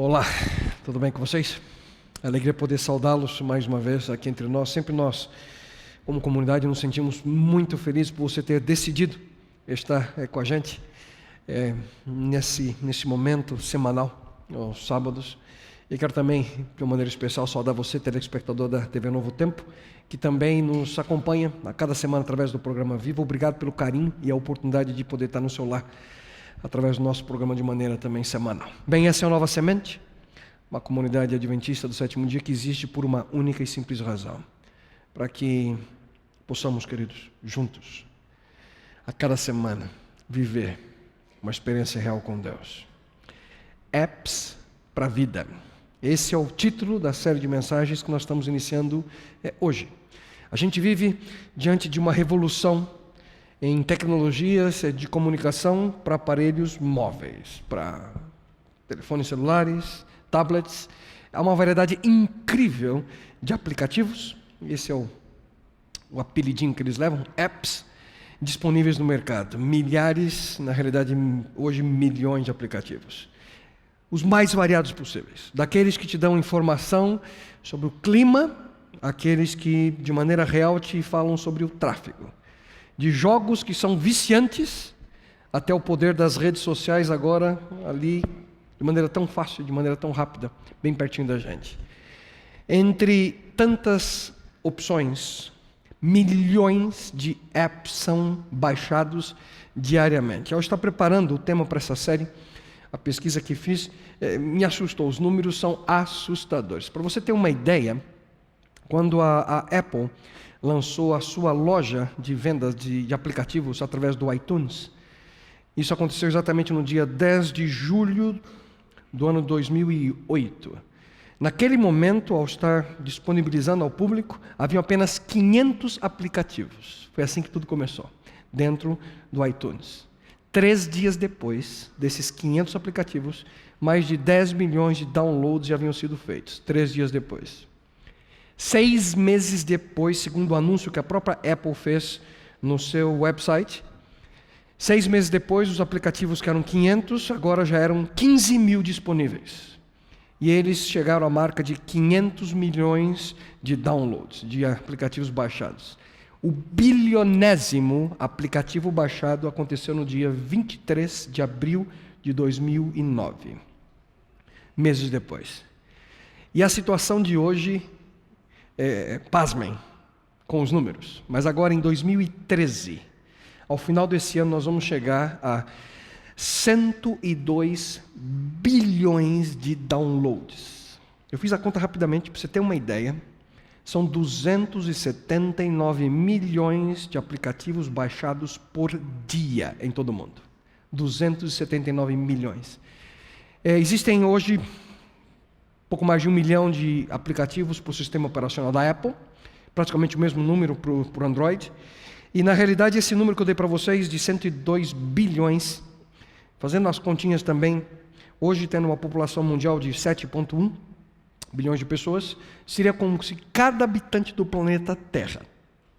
Olá, tudo bem com vocês? Alegria poder saudá-los mais uma vez aqui entre nós. Sempre nós, como comunidade, nos sentimos muito felizes por você ter decidido estar com a gente nesse momento semanal, aos sábados. E quero também, de uma maneira especial, saudar você, telespectador da TV Novo Tempo, que também nos acompanha a cada semana através do programa Viva. Obrigado pelo carinho e a oportunidade de poder estar no seu lar através do nosso programa de maneira também semanal. Bem, essa é a Nova Semente, uma comunidade adventista do sétimo dia que existe por uma única e simples razão, para que possamos, queridos, juntos, a cada semana, viver uma experiência real com Deus. Apps para a vida. Esse é o título da série de mensagens que nós estamos iniciando hoje. A gente vive diante de uma revolução em tecnologias de comunicação para aparelhos móveis, para telefones celulares, tablets. Há uma variedade incrível de aplicativos, esse é o apelidinho que eles levam, apps, disponíveis no mercado. Milhares, na realidade, hoje milhões de aplicativos. Os mais variados possíveis. Daqueles que te dão informação sobre o clima, aqueles que, de maneira real, te falam sobre o tráfego. De jogos que são viciantes, até o poder das redes sociais agora, ali, de maneira tão fácil, de maneira tão rápida, bem pertinho da gente. Entre tantas opções, milhões de apps são baixados diariamente. Ao estar preparando o tema para essa série, a pesquisa que fiz me assustou. Os números são assustadores. Para você ter uma ideia, quando a Apple lançou a sua loja de vendas de aplicativos através do iTunes. Isso aconteceu exatamente no dia 10 de julho do ano 2008. Naquele momento, ao estar disponibilizando ao público, haviam apenas 500 aplicativos. Foi assim que tudo começou, dentro do iTunes. 3 dias depois desses 500 aplicativos, mais de 10 milhões de downloads já haviam sido feitos. 3 dias depois. 6 meses depois, segundo o anúncio que a própria Apple fez no seu website, 6 meses depois, os aplicativos que eram 500, agora já eram 15 mil disponíveis. E eles chegaram à marca de 500 milhões de downloads, de aplicativos baixados. O bilionésimo aplicativo baixado aconteceu no dia 23 de abril de 2009, meses depois. E a situação de hoje, pasmem com os números, mas agora em 2013, ao final desse ano nós vamos chegar a 102 bilhões de downloads. Eu fiz a conta rapidamente para você ter uma ideia. São 279 milhões de aplicativos baixados por dia em todo o mundo. 279 milhões. Existem hoje pouco mais de 1 milhão de aplicativos para o sistema operacional da Apple, praticamente o mesmo número para o Android. E, na realidade, esse número que eu dei para vocês, de 102 bilhões, fazendo as continhas também, hoje tendo uma população mundial de 7,1 bilhões de pessoas, seria como se cada habitante do planeta Terra,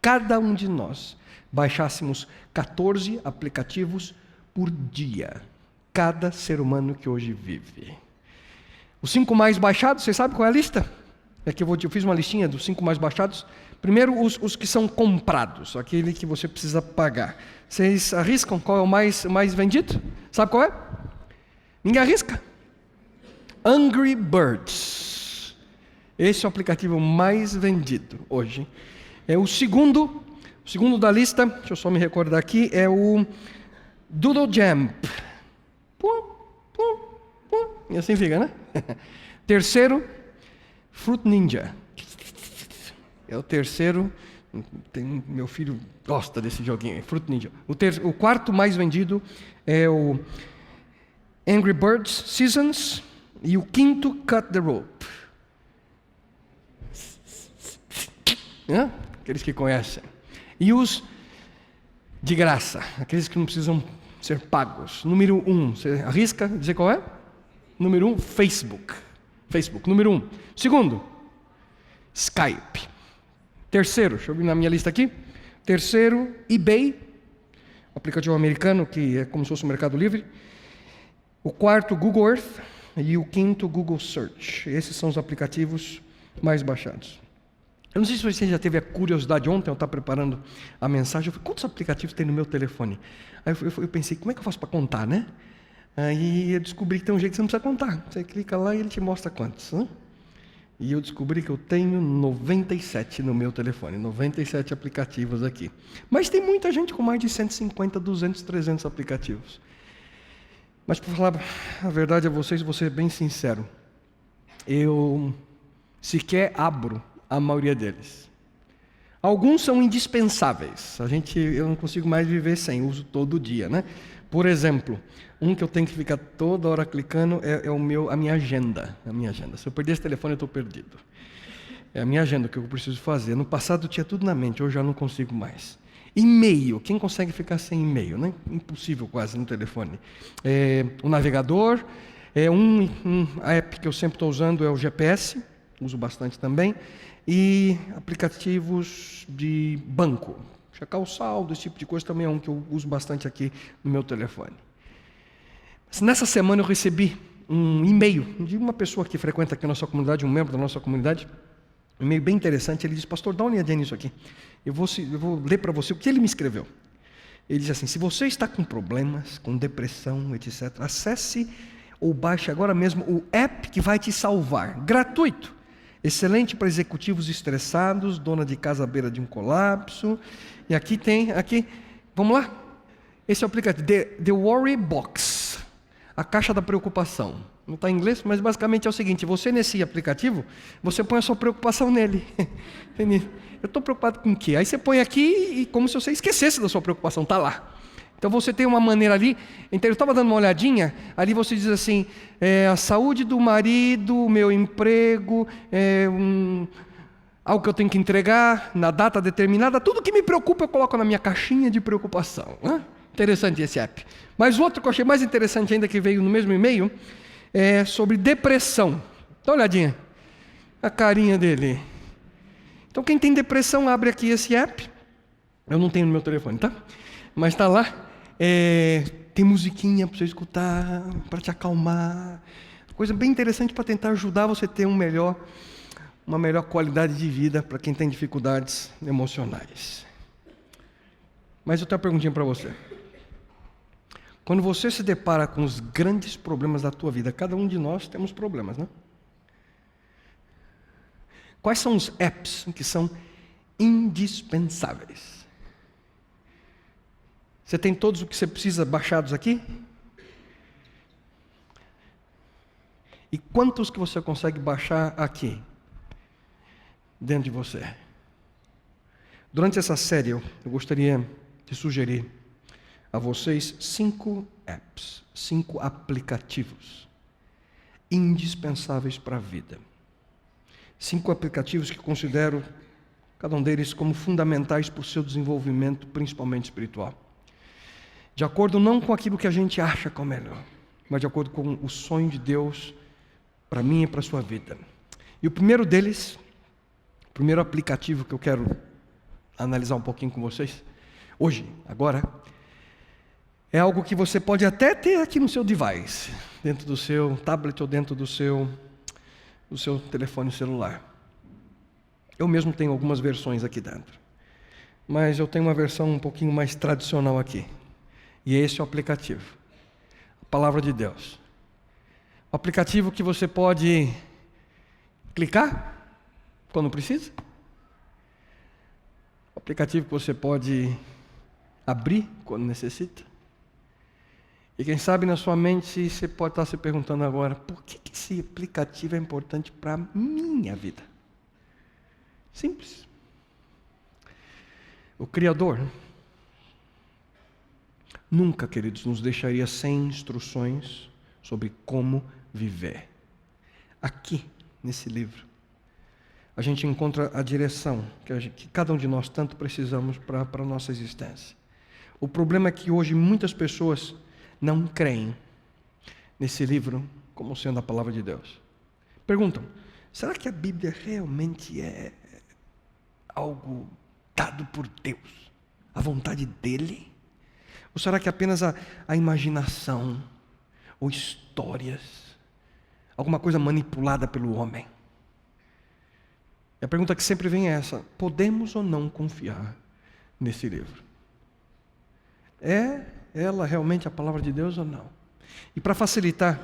cada um de nós, baixássemos 14 aplicativos por dia. Cada ser humano que hoje vive. Os 5 mais baixados, você sabe qual é a lista? Eu fiz uma listinha dos 5 mais baixados. Primeiro, os que são comprados, aquele que você precisa pagar. Vocês arriscam qual é o mais vendido? Sabe qual é? Ninguém arrisca? Angry Birds. Esse é o aplicativo mais vendido hoje. O segundo da lista, deixa eu só me recordar aqui, é o Doodle Jump. E assim fica, né? Terceiro, Fruit Ninja. É o terceiro. Meu filho gosta desse joguinho, Fruit Ninja. O quarto mais vendido é o Angry Birds Seasons. E o quinto, Cut the Rope. Aqueles que conhecem. E os de graça, aqueles que não precisam ser pagos. Número 1, você arrisca dizer qual é? Número 1, Facebook. Número 1. Segundo, Skype. Terceiro, deixa eu ver na minha lista aqui. Terceiro, eBay, aplicativo americano que é como se fosse o Mercado Livre. O quarto, Google Earth. e o quinto, Google Search. Esses são os aplicativos mais baixados. Eu não sei se você já teve a curiosidade, ontem eu estava preparando a mensagem, eu falei, quantos aplicativos tem no meu telefone? Aí eu pensei, como é que eu faço para contar, né? Aí eu descobri que tem um jeito que você não precisa contar. Você clica lá e ele te mostra quantos. Né? E eu descobri que eu tenho 97 no meu telefone, 97 aplicativos aqui. Mas tem muita gente com mais de 150, 200, 300 aplicativos. Mas para falar a verdade a vocês, vou ser bem sincero. Eu sequer abro a maioria deles. Alguns são indispensáveis. Eu não consigo mais viver sem, uso todo dia, né? Por exemplo, um que eu tenho que ficar toda hora clicando é a minha agenda. A minha agenda. Se eu perder esse telefone, eu estou perdido. É a minha agenda, o que eu preciso fazer. No passado eu tinha tudo na mente, hoje já não consigo mais. E-mail. Quem consegue ficar sem e-mail, né? Impossível quase no telefone. O navegador. Um app que eu sempre estou usando é o GPS. Uso bastante também. E aplicativos de banco. Checar o saldo, esse tipo de coisa também é um que eu uso bastante aqui no meu telefone. Mas nessa semana eu recebi um e-mail de uma pessoa que frequenta aqui a nossa comunidade, um membro da nossa comunidade. Um e-mail bem interessante. Ele disse, pastor, dá uma olhadinha nisso aqui. Eu vou ler para você o que ele me escreveu. Ele diz assim, se você está com problemas, com depressão, etc., acesse ou baixe agora mesmo o app que vai te salvar, gratuito. Excelente para executivos estressados, dona de casa à beira de um colapso. E aqui, vamos lá? Esse é o aplicativo, The Worry Box, a caixa da preocupação. Não está em inglês, mas basicamente é o seguinte, você nesse aplicativo, você põe a sua preocupação nele. Entendeu? Eu estou preocupado com o quê? Aí você põe aqui e como se você esquecesse da sua preocupação, está lá. Então você tem uma maneira ali, então eu estava dando uma olhadinha, ali você diz assim, a saúde do marido, o meu emprego, algo que eu tenho que entregar na data determinada, tudo que me preocupa eu coloco na minha caixinha de preocupação. Né? Interessante esse app. Mas o outro que eu achei mais interessante ainda, que veio no mesmo e-mail, é sobre depressão. Dá uma olhadinha, a carinha dele. Então quem tem depressão abre aqui esse app, eu não tenho no meu telefone, tá? Mas está lá. Tem musiquinha para você escutar, para te acalmar. Coisa bem interessante para tentar ajudar você a ter uma melhor qualidade de vida para quem tem dificuldades emocionais. Mas eu tenho uma perguntinha para você. Quando você se depara com os grandes problemas da tua vida, cada um de nós temos problemas, né? Quais são os apps que são indispensáveis? Você tem todos o que você precisa baixados aqui? E quantos que você consegue baixar aqui? Dentro de você. Durante essa série, eu gostaria de sugerir a vocês 5 apps, 5 aplicativos indispensáveis para a vida. 5 aplicativos que considero cada um deles como fundamentais para o seu desenvolvimento, principalmente espiritual. De acordo não com aquilo que a gente acha que é o melhor, mas de acordo com o sonho de Deus para mim e para a sua vida. E o primeiro deles, o primeiro aplicativo que eu quero analisar um pouquinho com vocês, hoje, agora, é algo que você pode até ter aqui no seu device, dentro do seu tablet ou dentro do seu telefone celular. Eu mesmo tenho algumas versões aqui dentro, mas eu tenho uma versão um pouquinho mais tradicional aqui. E esse é o aplicativo, a Palavra de Deus. O aplicativo que você pode clicar quando precisa. O aplicativo que você pode abrir quando necessita. E quem sabe na sua mente você pode estar se perguntando agora, por que esse aplicativo é importante para a minha vida? Simples. O Criador nunca, queridos, nos deixaria sem instruções sobre como viver. Aqui, nesse livro, a gente encontra a direção que cada um de nós tanto precisamos para a nossa existência. O problema é que hoje muitas pessoas não creem nesse livro como sendo a palavra de Deus. Perguntam, será que a Bíblia realmente é algo dado por Deus? A vontade dele? Ou será que apenas a imaginação ou histórias? alguma coisa manipulada pelo homem. E a pergunta que sempre vem é essa: podemos ou não confiar nesse livro? É ela realmente a palavra de Deus ou não? E para facilitar,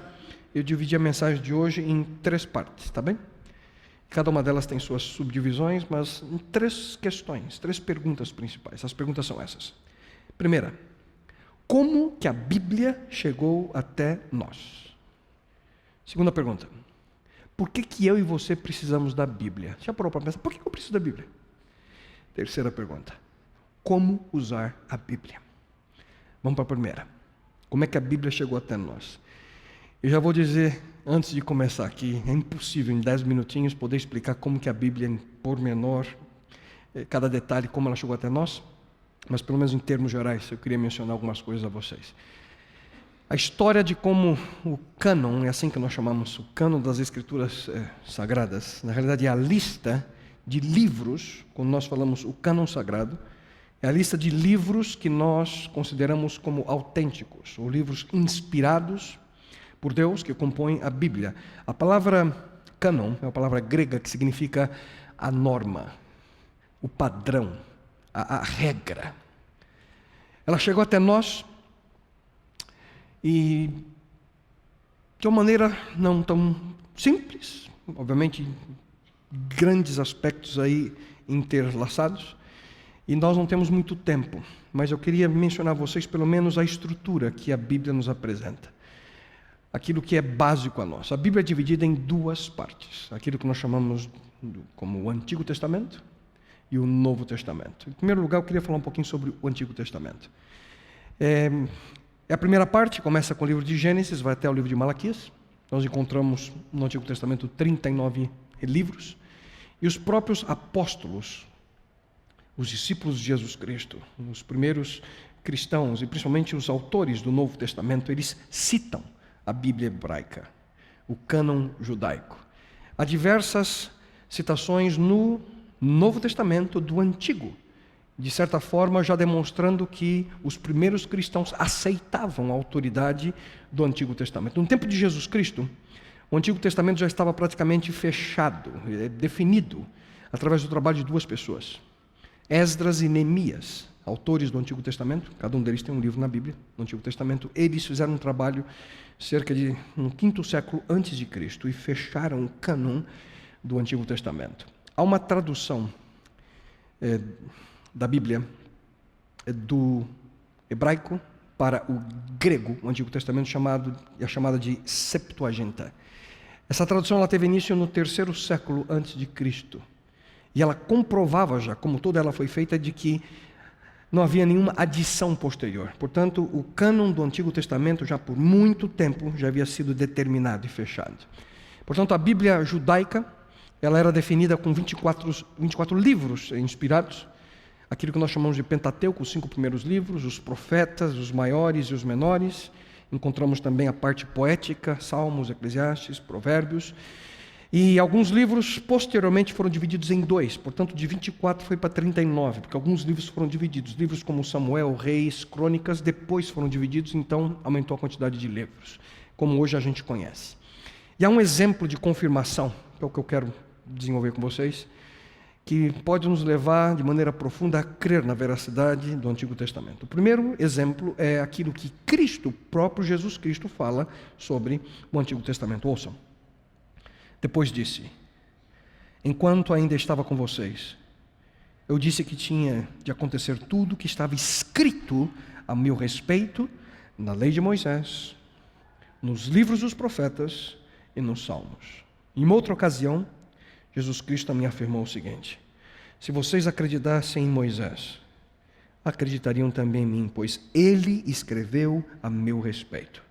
eu dividi a mensagem de hoje em 3 partes, tá bem? Cada uma delas tem suas subdivisões, mas em 3 questões, 3 perguntas principais. As perguntas são essas. Primeira, como que a Bíblia chegou até nós? Segunda pergunta, por que eu e você precisamos da Bíblia? Já parou para pensar, por que eu preciso da Bíblia? Terceira pergunta, como usar a Bíblia? Vamos para a primeira. Como é que a Bíblia chegou até nós? Eu já vou dizer, antes de começar aqui, é impossível em 10 minutinhos poder explicar como que a Bíblia, em pormenor, cada detalhe, como ela chegou até nós, mas pelo menos em termos gerais, eu queria mencionar algumas coisas a vocês. A história de como o cânon, é assim que nós chamamos, o cânon das Escrituras Sagradas, na realidade é a lista de livros, quando nós falamos o cânon sagrado, é a lista de livros que nós consideramos como autênticos, ou livros inspirados por Deus que compõem a Bíblia. A palavra cânon é uma palavra grega que significa a norma, o padrão, a regra. Ela chegou até nós e de uma maneira não tão simples, obviamente grandes aspectos aí interlaçados, e nós não temos muito tempo, mas eu queria mencionar a vocês pelo menos a estrutura que a Bíblia nos apresenta. Aquilo que é básico a nós. A Bíblia é dividida em 2 partes. Aquilo que nós chamamos como o Antigo Testamento e o Novo Testamento. Em primeiro lugar, eu queria falar um pouquinho sobre o Antigo Testamento. A primeira parte começa com o livro de Gênesis, vai até o livro de Malaquias. Nós encontramos no Antigo Testamento 39 livros. E os próprios apóstolos, os discípulos de Jesus Cristo, os primeiros cristãos e principalmente os autores do Novo Testamento, eles citam a Bíblia hebraica, o cânon judaico. Há diversas citações no Novo Testamento do Antigo, de certa forma já demonstrando que os primeiros cristãos aceitavam a autoridade do Antigo Testamento. No tempo de Jesus Cristo, o Antigo Testamento já estava praticamente fechado, definido, através do trabalho de 2 pessoas, Esdras e Neemias, autores do Antigo Testamento. Cada um deles tem um livro na Bíblia, no Antigo Testamento. Eles fizeram um trabalho cerca de no 5º século antes de Cristo e fecharam o cânon do Antigo Testamento. Há uma tradução da Bíblia do hebraico para o grego, o Antigo Testamento, chamada de Septuaginta. Essa tradução ela teve início no 3º século antes de Cristo. E ela comprovava já, como toda ela foi feita, de que não havia nenhuma adição posterior. Portanto, o cânon do Antigo Testamento já por muito tempo já havia sido determinado e fechado. Portanto, a Bíblia judaica, ela era definida com 24 livros inspirados, aquilo que nós chamamos de Pentateuco, os 5 primeiros livros, os profetas, os maiores e os menores. Encontramos também a parte poética, Salmos, Eclesiastes, Provérbios. E alguns livros posteriormente foram divididos em 2, portanto de 24 foi para 39, porque alguns livros foram divididos. Livros como Samuel, Reis, Crônicas, depois foram divididos, então aumentou a quantidade de livros, como hoje a gente conhece. E há um exemplo de confirmação, que é o que eu quero desenvolver com vocês, que pode nos levar de maneira profunda a crer na veracidade do Antigo Testamento. O primeiro exemplo é aquilo que Cristo, o próprio Jesus Cristo, fala sobre o Antigo Testamento. Ouçam. Depois disse: enquanto ainda estava com vocês, eu disse que tinha de acontecer tudo que estava escrito a meu respeito na lei de Moisés, nos livros dos profetas e nos salmos. Em uma outra ocasião, Jesus Cristo também afirmou o seguinte: se vocês acreditassem em Moisés, acreditariam também em mim, pois ele escreveu a meu respeito.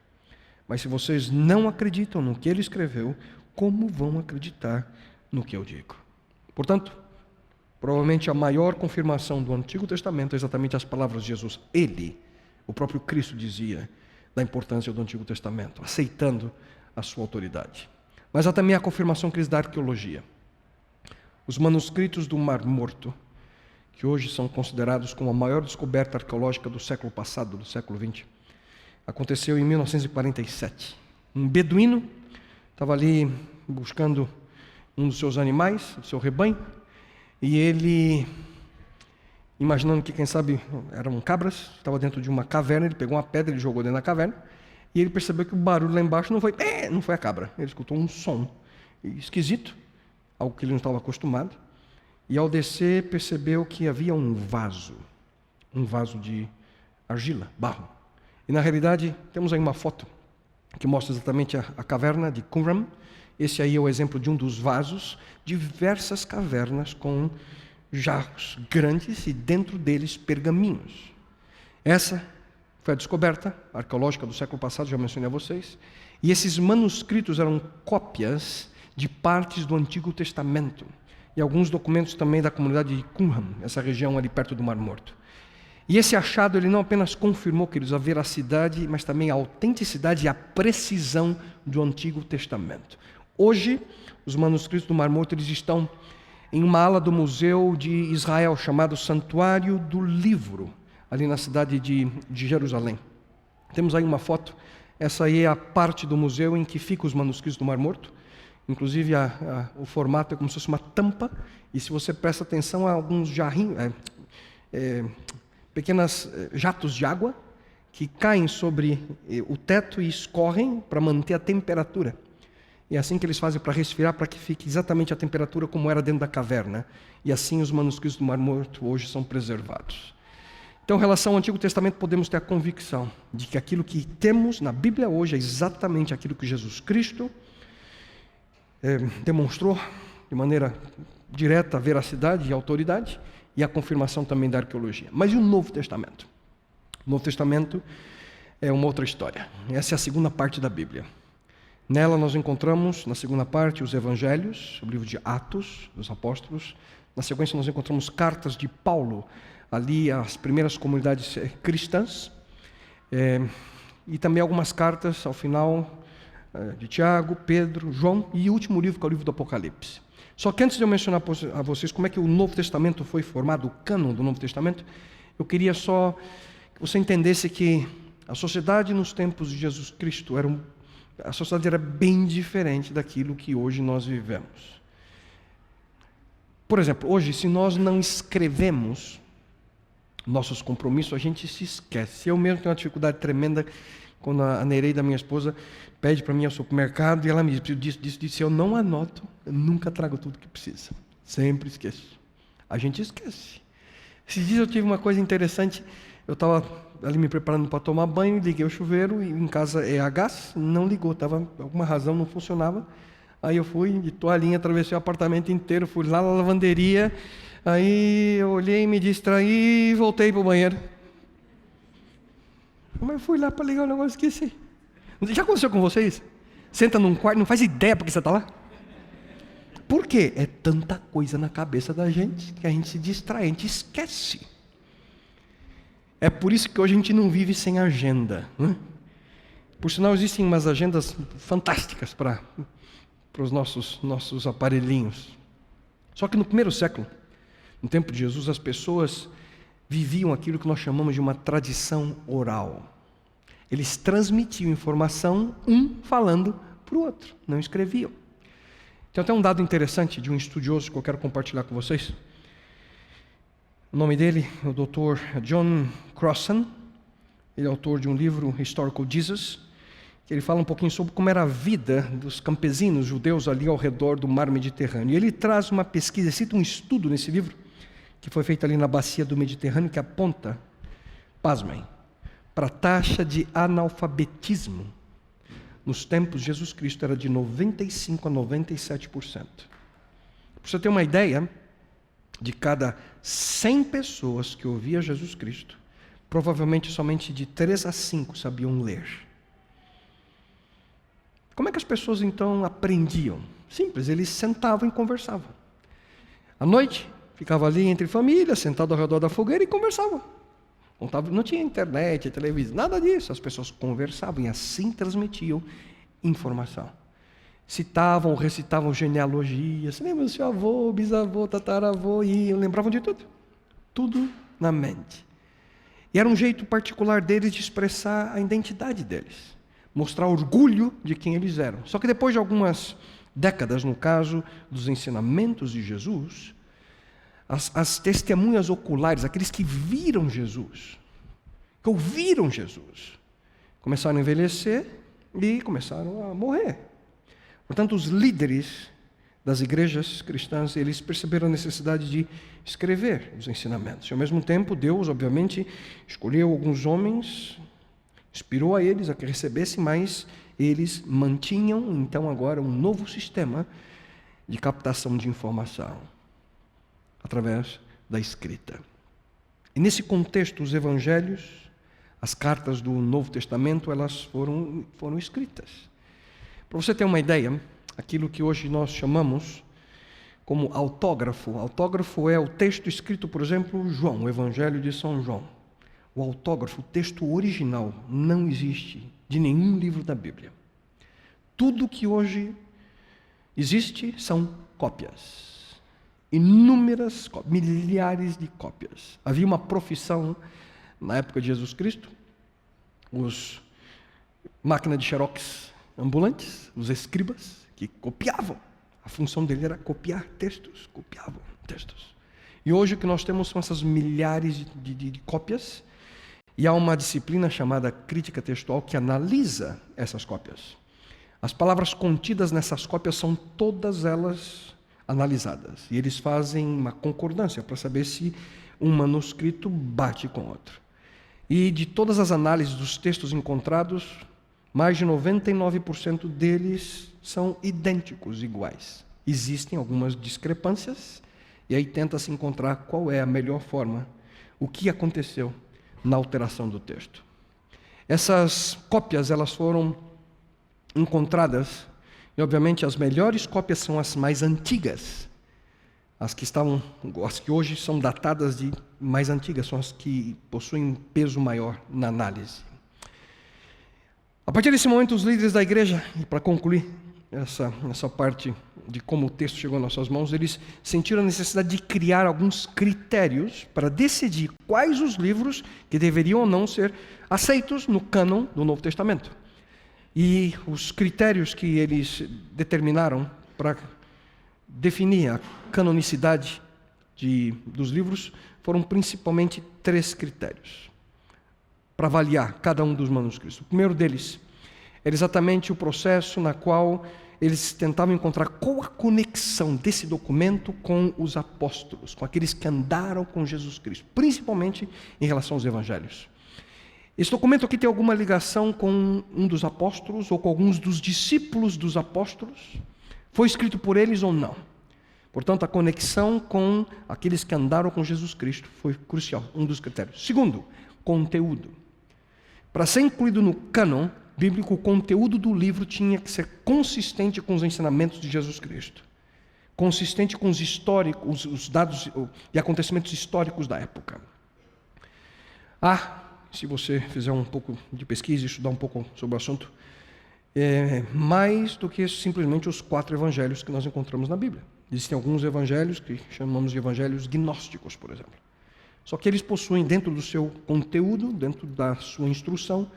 Mas se vocês não acreditam no que ele escreveu, como vão acreditar no que eu digo? Portanto, provavelmente a maior confirmação do Antigo Testamento é exatamente as palavras de Jesus. Ele, o próprio Cristo, dizia da importância do Antigo Testamento, aceitando a sua autoridade. Mas há também a confirmação que eles da arqueologia. Os manuscritos do Mar Morto, que hoje são considerados como a maior descoberta arqueológica do século passado, do século XX, aconteceu em 1947. Um beduíno estava ali buscando um dos seus animais, do seu rebanho, e ele, imaginando que quem sabe eram cabras, estava dentro de uma caverna, ele pegou uma pedra, ele jogou dentro da caverna, e ele percebeu que o barulho lá embaixo não foi a cabra, ele escutou um som esquisito, algo que ele não estava acostumado, e ao descer percebeu que havia um vaso de argila, barro. E na realidade, temos aí uma foto que mostra exatamente a caverna de Qumran. Esse aí é o exemplo de um dos vasos, diversas cavernas com jarros grandes e dentro deles pergaminhos. Essa foi a descoberta arqueológica do século passado, já mencionei a vocês. E esses manuscritos eram cópias de partes do Antigo Testamento e alguns documentos também da comunidade de Qumran, essa região ali perto do Mar Morto. E esse achado, ele não apenas confirmou, queridos, a veracidade, mas também a autenticidade e a precisão do Antigo Testamento. Hoje, os manuscritos do Mar Morto, eles estão em uma ala do Museu de Israel, chamado Santuário do Livro, ali na cidade de Jerusalém. Temos aí uma foto, essa aí é a parte do museu em que ficam os manuscritos do Mar Morto. Inclusive, o formato é como se fosse uma tampa, e se você presta atenção, há alguns jarrinhos, pequenos jatos de água que caem sobre o teto e escorrem para manter a temperatura. E é assim que eles fazem para resfriar, para que fique exatamente a temperatura como era dentro da caverna. E assim os manuscritos do Mar Morto hoje são preservados. Então, em relação ao Antigo Testamento, podemos ter a convicção de que aquilo que temos na Bíblia hoje é exatamente aquilo que Jesus Cristo demonstrou de maneira direta a veracidade e a autoridade e a confirmação também da arqueologia. Mas e o Novo Testamento? O Novo Testamento é uma outra história. Essa é a segunda parte da Bíblia. Nela nós encontramos, na segunda parte, os Evangelhos, o livro de Atos dos Apóstolos. Na sequência nós encontramos cartas de Paulo, ali às primeiras comunidades cristãs, e também algumas cartas ao final de Tiago, Pedro, João e o último livro, que é o livro do Apocalipse. Só que antes de eu mencionar a vocês como é que o Novo Testamento foi formado, o cânon do Novo Testamento, eu queria só que você entendesse que a sociedade nos tempos de Jesus Cristo a sociedade era bem diferente daquilo que hoje nós vivemos. Por exemplo, hoje, se nós não escrevemos nossos compromissos, a gente se esquece. Eu mesmo tenho uma dificuldade tremenda quando a Nereida, minha esposa, pede para mim ir ao supermercado e ela me diz, se eu não anoto, eu nunca trago tudo que precisa. Sempre esqueço. A gente esquece. Esses dias eu tive uma coisa interessante, eu estava ali me preparando para tomar banho, liguei o chuveiro, e em casa é a gás, não ligou, por alguma razão não funcionava. Aí eu fui de toalhinha, atravessei o apartamento inteiro, fui lá na lavanderia, aí eu olhei, me distraí e voltei para o banheiro. Mas eu fui lá para ligar o negócio e esqueci. Já aconteceu com vocês? Senta num quarto, não faz ideia porque você está lá? Por quê? É tanta coisa na cabeça da gente que a gente se distrai, a gente esquece. É por isso que hoje a gente não vive sem agenda, né? Por sinal, existem umas agendas fantásticas para os nossos aparelhinhos. Só que no primeiro século, no tempo de Jesus, as pessoas viviam aquilo que nós chamamos de uma tradição oral. Eles transmitiam informação, um falando para o outro, não escreviam. Tem até um dado interessante de um estudioso que eu quero compartilhar com vocês. O nome dele é o Dr. John Crossan. Ele é autor de um livro, Historical Jesus, que ele fala um pouquinho sobre como era a vida dos campesinos judeus ali ao redor do mar Mediterrâneo. E ele traz uma pesquisa, cita um estudo nesse livro, que foi feito ali na bacia do Mediterrâneo, que aponta, pasmem, para a taxa de analfabetismo. Nos tempos de Jesus Cristo era de 95% a 97%. Para você ter uma ideia, de cada 100 pessoas que ouviam Jesus Cristo, provavelmente somente de 3 a 5 sabiam ler. Como é que as pessoas então aprendiam? Simples, eles sentavam e conversavam. À noite, ficavam ali entre família, sentado ao redor da fogueira e conversavam. Não tinha internet, televisão, nada disso. As pessoas conversavam e assim transmitiam informação. Citavam, recitavam genealogias. Lembra do seu avô, bisavô, tataravô, e lembravam de tudo. Tudo na mente. E era um jeito particular deles de expressar a identidade deles. mostrar orgulho de quem eles eram. Só que depois de algumas décadas, no caso dos ensinamentos de Jesus, as testemunhas oculares, aqueles que viram Jesus, que ouviram Jesus, começaram a envelhecer e começaram a morrer. Portanto, os líderes das igrejas cristãs, eles perceberam a necessidade de escrever os ensinamentos. E, ao mesmo tempo, Deus, obviamente, escolheu alguns homens, inspirou a eles a que recebessem, mas eles mantinham, então, agora um novo sistema de captação de informação através da escrita. E nesse contexto, os evangelhos, as cartas do Novo Testamento, elas foram escritas. Para você ter uma ideia, aquilo que hoje nós chamamos como autógrafo. Autógrafo é o texto escrito, por exemplo, João, o Evangelho de São João. O autógrafo, o texto original, não existe de nenhum livro da Bíblia. Tudo que hoje existe são cópias. Inúmeras cópias, milhares de cópias. Havia uma profissão na época de Jesus Cristo, os máquinas de xerox ambulantes, os escribas, que copiavam. A função dele era copiar textos, copiavam textos. E hoje o que nós temos são essas milhares de cópias, e há uma disciplina chamada crítica textual que analisa essas cópias. As palavras contidas nessas cópias são todas elas analisadas, e eles fazem uma concordância para saber se um manuscrito bate com outro. E de todas as análises dos textos encontrados, mais de 99% deles são idênticos, iguais. Existem algumas discrepâncias, e aí tenta-se encontrar qual é a melhor forma, o que aconteceu na alteração do texto. Essas cópias, elas foram encontradas, e obviamente as melhores cópias são as mais antigas. As que hoje são datadas de mais antigas, são as que possuem peso maior na análise. A partir desse momento, os líderes da igreja, e para concluir essa parte de como o texto chegou às nossas mãos, eles sentiram a necessidade de criar alguns critérios para decidir quais os livros que deveriam ou não ser aceitos no cânon do Novo Testamento. E os critérios que eles determinaram para definir a canonicidade dos livros foram principalmente 3 critérios para avaliar cada um dos manuscritos. O primeiro deles era exatamente o processo na qual eles tentavam encontrar qual a conexão desse documento com os apóstolos, com aqueles que andaram com Jesus Cristo, principalmente em relação aos evangelhos. Esse documento aqui tem alguma ligação com um dos apóstolos ou com alguns dos discípulos dos apóstolos? Foi escrito por eles ou não? Portanto, a conexão com aqueles que andaram com Jesus Cristo foi crucial, um dos critérios. Segundo, conteúdo. Para ser incluído no cânon bíblico, o conteúdo do livro tinha que ser consistente com os ensinamentos de Jesus Cristo, consistente com os dados e acontecimentos históricos da época. Se você fizer um pouco de pesquisa e estudar um pouco sobre o assunto, mais do que simplesmente os 4 evangelhos que nós encontramos na Bíblia. Existem alguns evangelhos que chamamos de evangelhos gnósticos, por exemplo. Só que eles possuem dentro do seu conteúdo, dentro da sua instrução,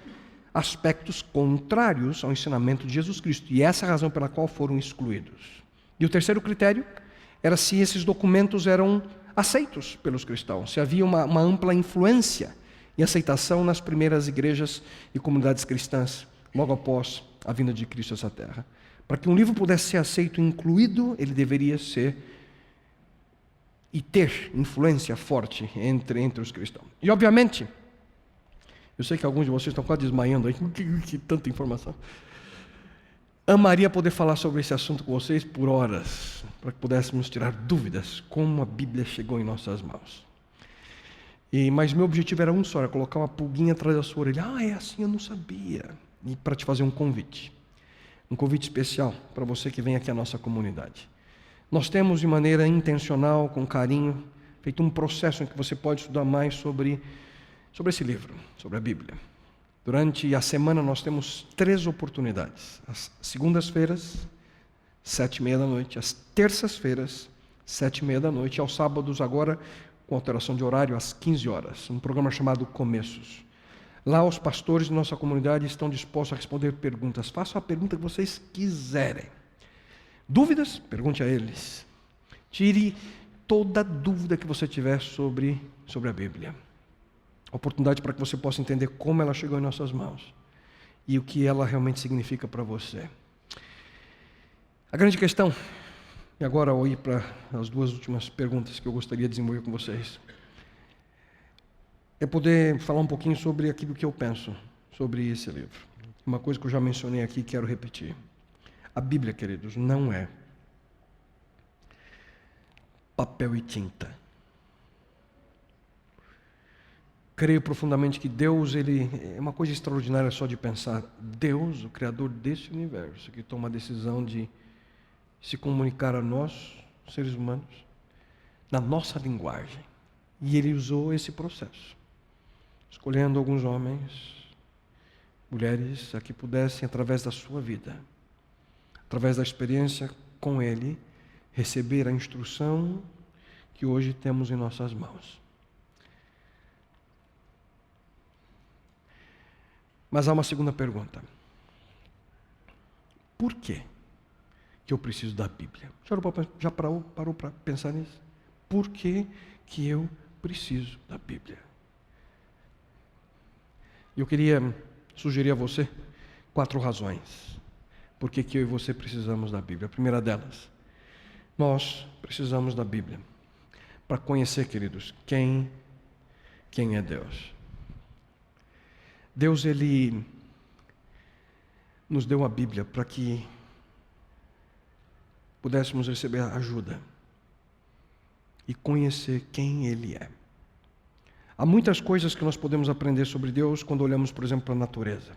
aspectos contrários ao ensinamento de Jesus Cristo. E essa é a razão pela qual foram excluídos. E o terceiro critério era se esses documentos eram aceitos pelos cristãos, se havia uma ampla influência e aceitação nas primeiras igrejas e comunidades cristãs, logo após a vinda de Cristo a essa terra. Para que um livro pudesse ser aceito e incluído, ele deveria ser e ter influência forte entre os cristãos. E, obviamente, eu sei que alguns de vocês estão quase desmaiando aí, que tanta informação. Amaria poder falar sobre esse assunto com vocês por horas, para que pudéssemos tirar dúvidas, como a Bíblia chegou em nossas mãos. Mas meu objetivo era um só, era colocar uma pulguinha atrás da sua orelha. É assim, eu não sabia. E para te fazer um convite especial para você que vem aqui à nossa comunidade. Nós temos de maneira intencional, com carinho, feito um processo em que você pode estudar mais sobre esse livro, sobre a Bíblia. Durante a semana nós temos 3 oportunidades. As segundas-feiras, 7h30, as terças-feiras, 7h30, e aos sábados agora, com alteração de horário, às 15 horas. Um programa chamado Começos. Lá os pastores de nossa comunidade estão dispostos a responder perguntas. Façam a pergunta que vocês quiserem. Dúvidas? Pergunte a eles. Tire toda dúvida que você tiver sobre a Bíblia. Oportunidade para que você possa entender como ela chegou em nossas mãos e o que ela realmente significa para você. A grande questão, e agora ao ir para as duas últimas perguntas que eu gostaria de desenvolver com vocês, é poder falar um pouquinho sobre aquilo que eu penso sobre esse livro. Uma coisa que eu já mencionei aqui e quero repetir. A Bíblia, queridos, não é papel e tinta. Creio profundamente que Deus, Ele é uma coisa extraordinária só de pensar. Deus, o Criador desse universo, que toma a decisão de se comunicar a nós, seres humanos, na nossa linguagem. E Ele usou esse processo, escolhendo alguns homens, mulheres, a que pudessem, através da sua vida, através da experiência com Ele, receber a instrução que hoje temos em nossas mãos. Mas há uma segunda pergunta. Por quê que eu preciso da Bíblia? Já parou para pensar nisso? Por que eu preciso da Bíblia? Eu queria sugerir a você 4 razões por que eu e você precisamos da Bíblia. A primeira delas, nós precisamos da Bíblia para conhecer, queridos, quem é Deus. Deus, Ele nos deu a Bíblia para que pudéssemos receber ajuda e conhecer quem Ele é. Há muitas coisas que nós podemos aprender sobre Deus quando olhamos, por exemplo, para a natureza.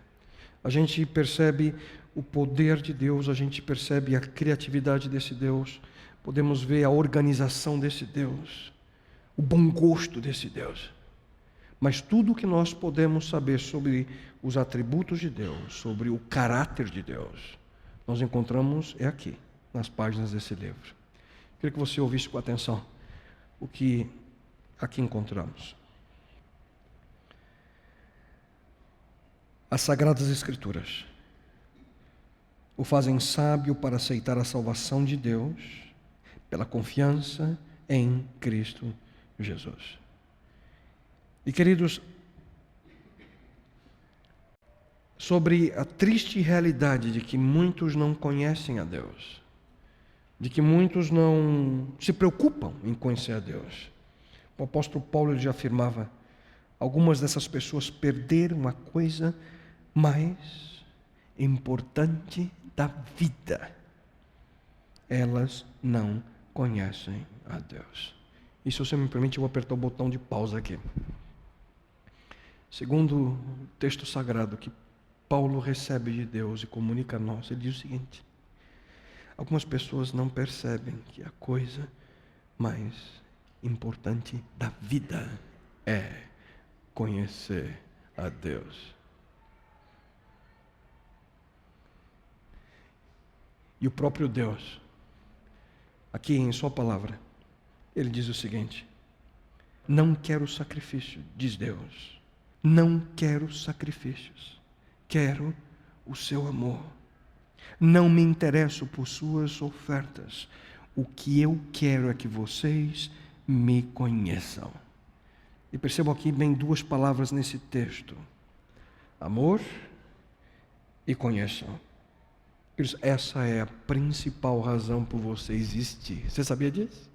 A gente percebe o poder de Deus, a gente percebe a criatividade desse Deus, podemos ver a organização desse Deus, o bom gosto desse Deus. Mas tudo o que nós podemos saber sobre os atributos de Deus, sobre o caráter de Deus, nós encontramos aqui, nas páginas desse livro. Queria que você ouvisse com atenção o que aqui encontramos. As Sagradas Escrituras o fazem sábio para aceitar a salvação de Deus pela confiança em Cristo Jesus. E, queridos, sobre a triste realidade de que muitos não conhecem a Deus, de que muitos não se preocupam em conhecer a Deus. O apóstolo Paulo já afirmava: algumas dessas pessoas perderam a coisa mais importante da vida. Elas não conhecem a Deus. E se você me permite, eu vou apertar o botão de pausa aqui. Segundo o texto sagrado que Paulo recebe de Deus e comunica a nós, ele diz o seguinte: algumas pessoas não percebem que a coisa mais importante da vida é conhecer a Deus. E o próprio Deus, aqui em sua palavra, ele diz o seguinte: não quero sacrifício, diz Deus. Não quero sacrifícios, quero o seu amor. Não me interesso por suas ofertas. O que eu quero é que vocês me conheçam. E percebam aqui bem 2 palavras nesse texto: amor e conheçam. Essa é a principal razão por você existir. Você sabia disso?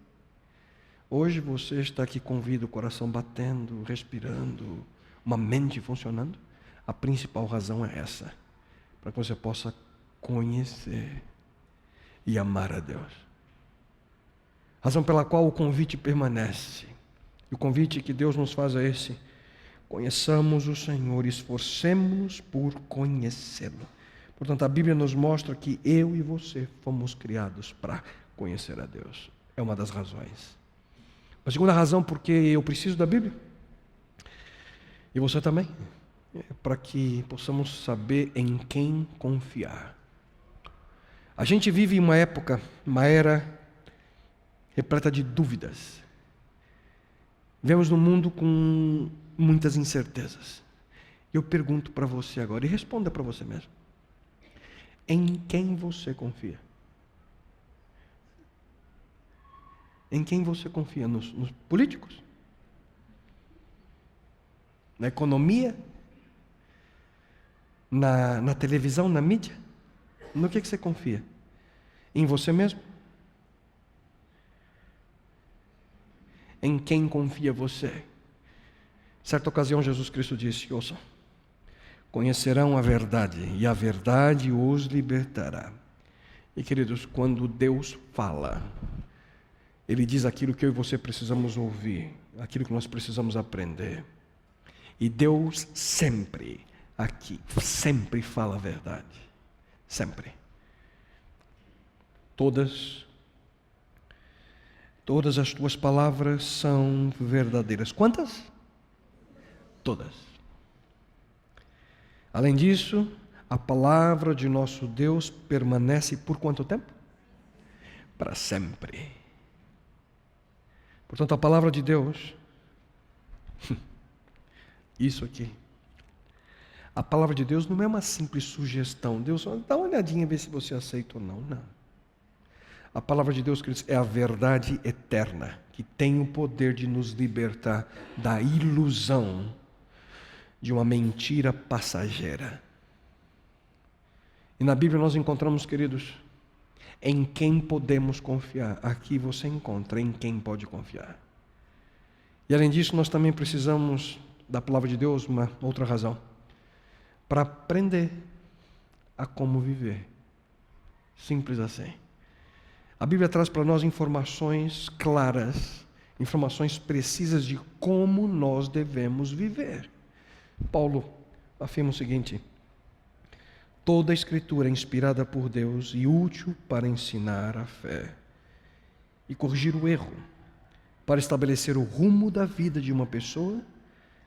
Hoje você está aqui com vida, o coração batendo, respirando, uma mente funcionando. A principal razão é essa: para que você possa conhecer e amar a Deus. Razão pela qual o convite permanece. E o convite que Deus nos faz é esse: conheçamos o Senhor, esforcemo-nos por conhecê-lo. Portanto, a Bíblia nos mostra que eu e você fomos criados para conhecer a Deus. É uma das razões. A segunda razão porque eu preciso da Bíblia, e você também, é para que possamos saber em quem confiar. A gente vive uma época, uma era repleta de dúvidas. Vivemos num mundo com muitas incertezas. Eu pergunto para você agora, e responda para você mesmo. Em quem você confia? Em quem você confia? Nos políticos? Na economia? Na televisão, na mídia? No que você confia? Em você mesmo? Em quem confia você? Certa ocasião Jesus Cristo disse, ouçam, conhecerão a verdade e a verdade os libertará. E queridos, quando Deus fala, Ele diz aquilo que eu e você precisamos ouvir, aquilo que nós precisamos aprender. E Deus sempre fala a verdade. Sempre. Todas as tuas palavras são verdadeiras. Quantas? Todas. Além disso, a palavra de nosso Deus permanece por quanto tempo? Para sempre. Portanto, a palavra de Deus, isso aqui, a palavra de Deus não é uma simples sugestão. Deus só dá uma olhadinha e vê se você aceita ou não. Não. A palavra de Deus, queridos, é a verdade eterna, que tem o poder de nos libertar da ilusão de uma mentira passageira. E na Bíblia nós encontramos, queridos, em quem podemos confiar. Aqui você encontra em quem pode confiar. E além disso, nós também precisamos da palavra de Deus, uma outra razão, para aprender a como viver. Simples assim. A Bíblia traz para nós informações claras, informações precisas de como nós devemos viver. Paulo afirma o seguinte: toda a Escritura é inspirada por Deus e útil para ensinar a fé e corrigir o erro, para estabelecer o rumo da vida de uma pessoa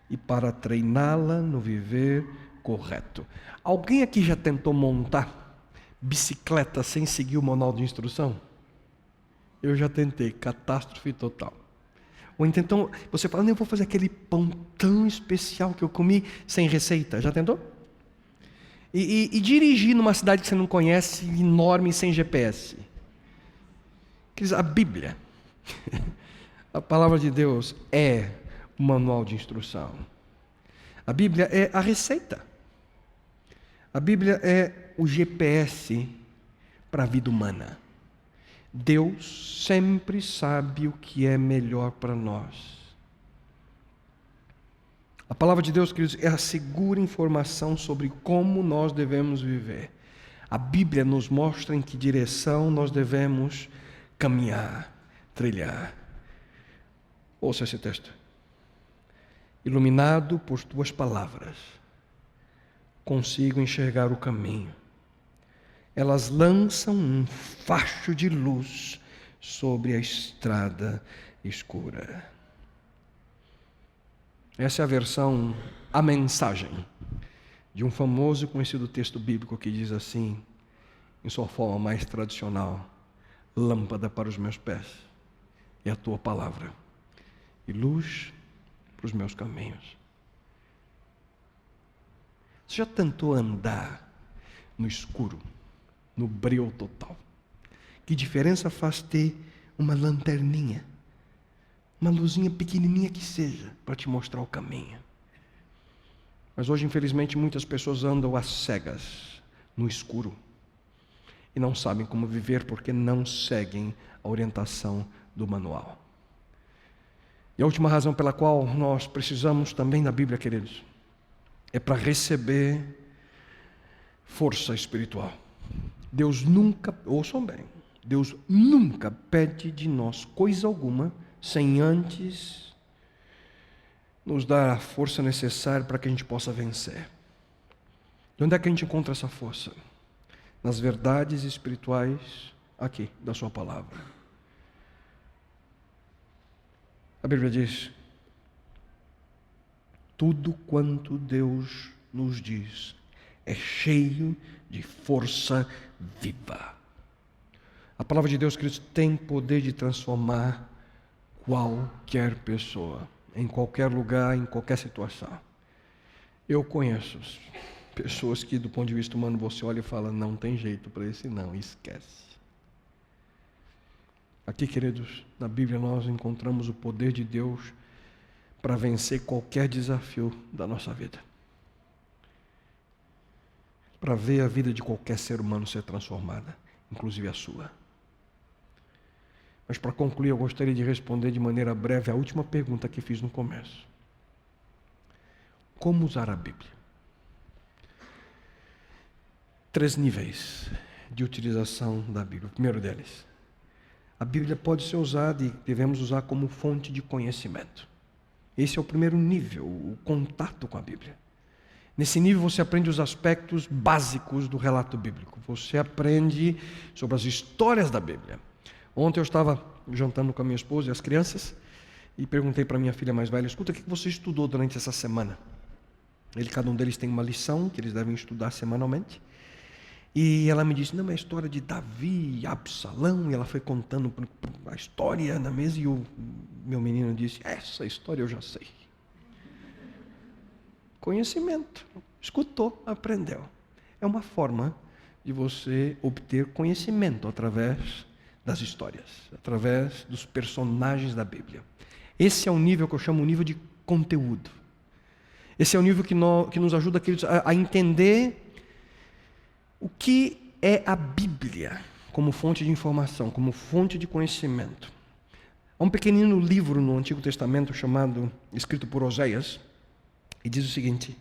e para treiná-la no viver correto. Alguém aqui já tentou montar bicicleta sem seguir o manual de instrução? Eu já tentei, catástrofe total. Ou então você fala, não, eu vou fazer aquele pão tão especial que eu comi sem receita. Já tentou? E dirigir numa cidade que você não conhece, enorme, sem GPS. Quer dizer, a Bíblia, a palavra de Deus é o manual de instrução. A Bíblia é a receita. A Bíblia é o GPS para a vida humana. Deus sempre sabe o que é melhor para nós. A palavra de Deus, queridos, é a segura informação sobre como nós devemos viver. A Bíblia nos mostra em que direção nós devemos caminhar, trilhar. Ouça esse texto. Iluminado por tuas palavras, consigo enxergar o caminho. Elas lançam um facho de luz sobre a estrada escura. Essa é a versão, a mensagem, de um famoso e conhecido texto bíblico que diz assim, em sua forma mais tradicional: lâmpada para os meus pés é a tua palavra, e luz para os meus caminhos. Você já tentou andar no escuro, no breu total? Que diferença faz ter uma lanterninha, uma luzinha pequenininha que seja, para te mostrar o caminho? Mas hoje, infelizmente, muitas pessoas andam às cegas, no escuro, e não sabem como viver porque não seguem a orientação do manual. E a última razão pela qual nós precisamos também da Bíblia, queridos, é para receber força espiritual. Deus nunca, ouçam bem, Deus nunca pede de nós coisa alguma sem antes nos dar a força necessária para que a gente possa vencer. E onde é que a gente encontra essa força? Nas verdades espirituais aqui, da sua palavra. A Bíblia diz: tudo quanto Deus nos diz é cheio de força viva. A palavra de Deus, queridos, tem poder de transformar qualquer pessoa, em qualquer lugar, em qualquer situação. Eu conheço pessoas que, do ponto de vista humano, você olha e fala, não tem jeito para esse não, esquece. Aqui, queridos, na Bíblia nós encontramos o poder de Deus para vencer qualquer desafio da nossa vida. Para ver a vida de qualquer ser humano ser transformada, inclusive a sua. Mas para concluir, eu gostaria de responder de maneira breve a última pergunta que fiz no começo. Como usar a Bíblia? 3 níveis de utilização da Bíblia. O primeiro deles, a Bíblia pode ser usada e devemos usar como fonte de conhecimento. Esse é o primeiro nível, o contato com a Bíblia. Nesse nível você aprende os aspectos básicos do relato bíblico. Você aprende sobre as histórias da Bíblia. Ontem eu estava jantando com a minha esposa e as crianças e perguntei para a minha filha mais velha, escuta, o que você estudou durante essa semana? Cada um deles tem uma lição que eles devem estudar semanalmente. E ela me disse, não, é a história de Davi e Absalão. E ela foi contando a história na mesa e o meu menino disse, essa história eu já sei. Conhecimento. Escutou, aprendeu. É uma forma de você obter conhecimento através das histórias, através dos personagens da Bíblia. Esse é o nível que eu chamo de nível de conteúdo. Esse é o nível que nos ajuda, queridos, a entender o que é a Bíblia como fonte de informação, como fonte de conhecimento. Há um pequenino livro no Antigo Testamento escrito por Oséias, e diz o seguinte,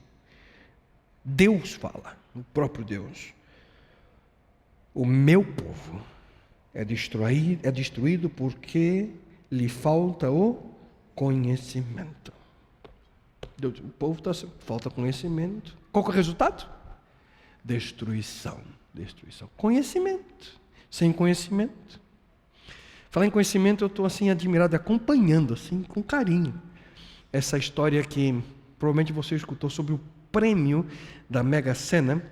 Deus fala, o próprio Deus, o meu povo é destruído porque lhe falta o conhecimento. O povo falta conhecimento. Qual que é o resultado? Destruição. Conhecimento. Sem conhecimento. Falar em conhecimento, eu estou assim admirado, acompanhando assim com carinho essa história que provavelmente você escutou sobre o prêmio da Mega Sena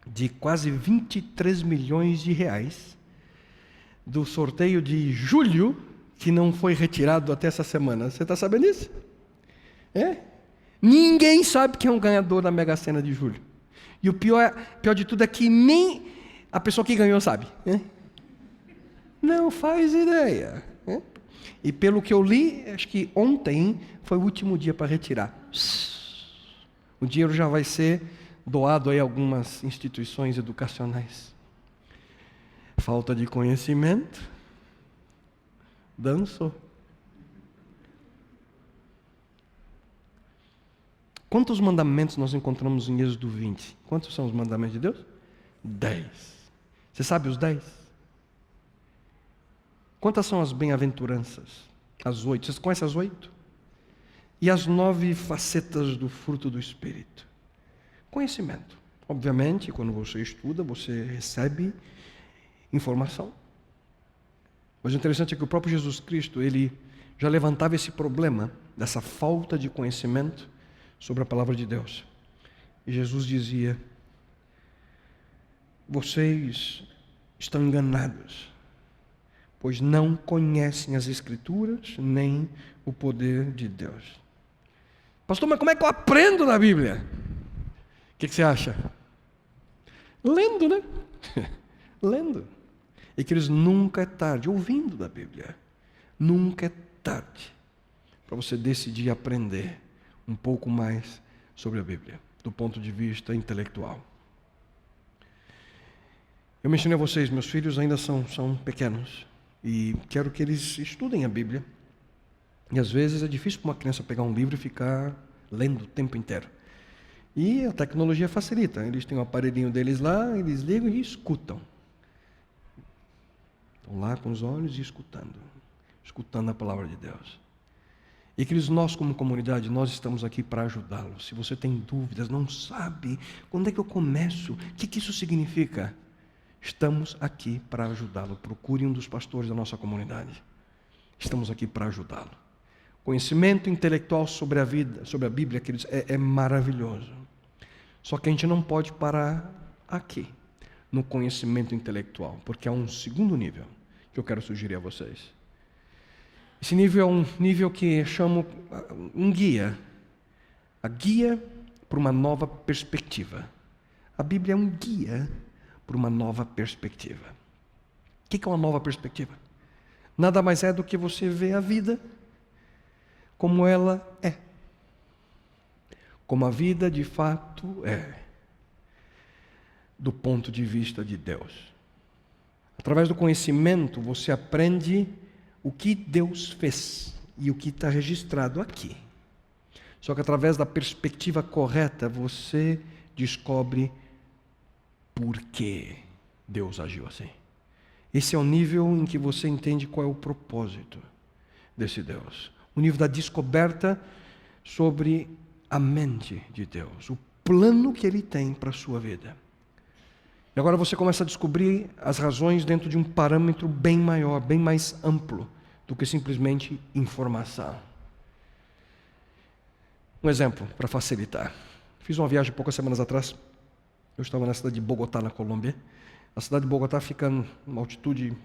de quase 23 milhões de reais do sorteio de julho, que não foi retirado até essa semana. Você está sabendo disso? Ninguém sabe quem é o ganhador da Mega Sena de julho. E o pior de tudo é que nem a pessoa que ganhou sabe. Não faz ideia. E pelo que eu li, acho que ontem foi o último dia para retirar. O dinheiro já vai ser doado a algumas instituições educacionais. Falta de conhecimento. Dançou. Quantos mandamentos nós encontramos em Êxodo 20? Quantos são os mandamentos de Deus? 10. Você sabe os 10? Quantas são as bem-aventuranças? As 8. Vocês conhecem as 8? E as 9 facetas do fruto do Espírito? Conhecimento. Obviamente, quando você estuda, você recebe informação. Mas o interessante é que o próprio Jesus Cristo, ele já levantava esse problema, dessa falta de conhecimento sobre a palavra de Deus. E Jesus dizia, vocês estão enganados, pois não conhecem as Escrituras, nem o poder de Deus. Pastor, mas como é que eu aprendo na Bíblia? O que você acha? Lendo, né? Lendo. E que eles nunca é tarde, ouvindo da Bíblia. Nunca é tarde para você decidir aprender um pouco mais sobre a Bíblia, do ponto de vista intelectual. Eu mencionei a vocês, meus filhos ainda são pequenos, e quero que eles estudem a Bíblia. E às vezes é difícil para uma criança pegar um livro e ficar lendo o tempo inteiro. E a tecnologia facilita, eles têm um aparelhinho deles lá, eles ligam e escutam. Estão lá com os olhos e escutando a palavra de Deus. E que nós, como comunidade, nós estamos aqui para ajudá-los. Se você tem dúvidas, não sabe quando é que eu começo, o que isso significa? Estamos aqui para ajudá-lo. Procure um dos pastores da nossa comunidade. Estamos aqui para ajudá-lo. Conhecimento intelectual sobre a vida, sobre a Bíblia, queridos, é maravilhoso. Só que a gente não pode parar aqui, no conhecimento intelectual, porque há um segundo nível que eu quero sugerir a vocês. Esse nível é um nível que chamo um guia. A guia para uma nova perspectiva. A Bíblia é um guia para uma nova perspectiva. O que é uma nova perspectiva? Nada mais é do que você ver a vida como ela é. Como a vida de fato é, do ponto de vista de Deus. Através do conhecimento, você aprende o que Deus fez e o que está registrado aqui. Só que através da perspectiva correta, você descobre por que Deus agiu assim. Esse é o nível em que você entende qual é o propósito desse Deus. O nível da descoberta sobre a mente de Deus, o plano que Ele tem para a sua vida. E agora você começa a descobrir as razões dentro de um parâmetro bem maior, bem mais amplo do que simplesmente informação. Um exemplo para facilitar. Fiz uma viagem poucas semanas atrás. Eu estava na cidade de Bogotá, na Colômbia. A cidade de Bogotá fica numa altitude,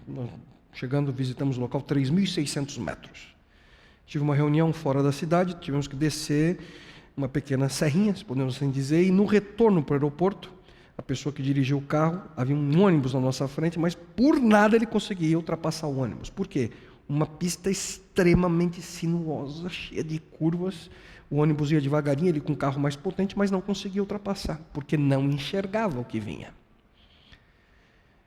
chegando, visitamos o local, 3.600 metros. Tive uma reunião fora da cidade, tivemos que descer uma pequena serrinha, se podemos assim dizer, e no retorno para o aeroporto, a pessoa que dirigiu o carro, havia um ônibus na nossa frente, mas por nada ele conseguia ultrapassar o ônibus. Por quê? Uma pista extremamente sinuosa, cheia de curvas. O ônibus ia devagarinho, ele com um carro mais potente, mas não conseguia ultrapassar, porque não enxergava o que vinha.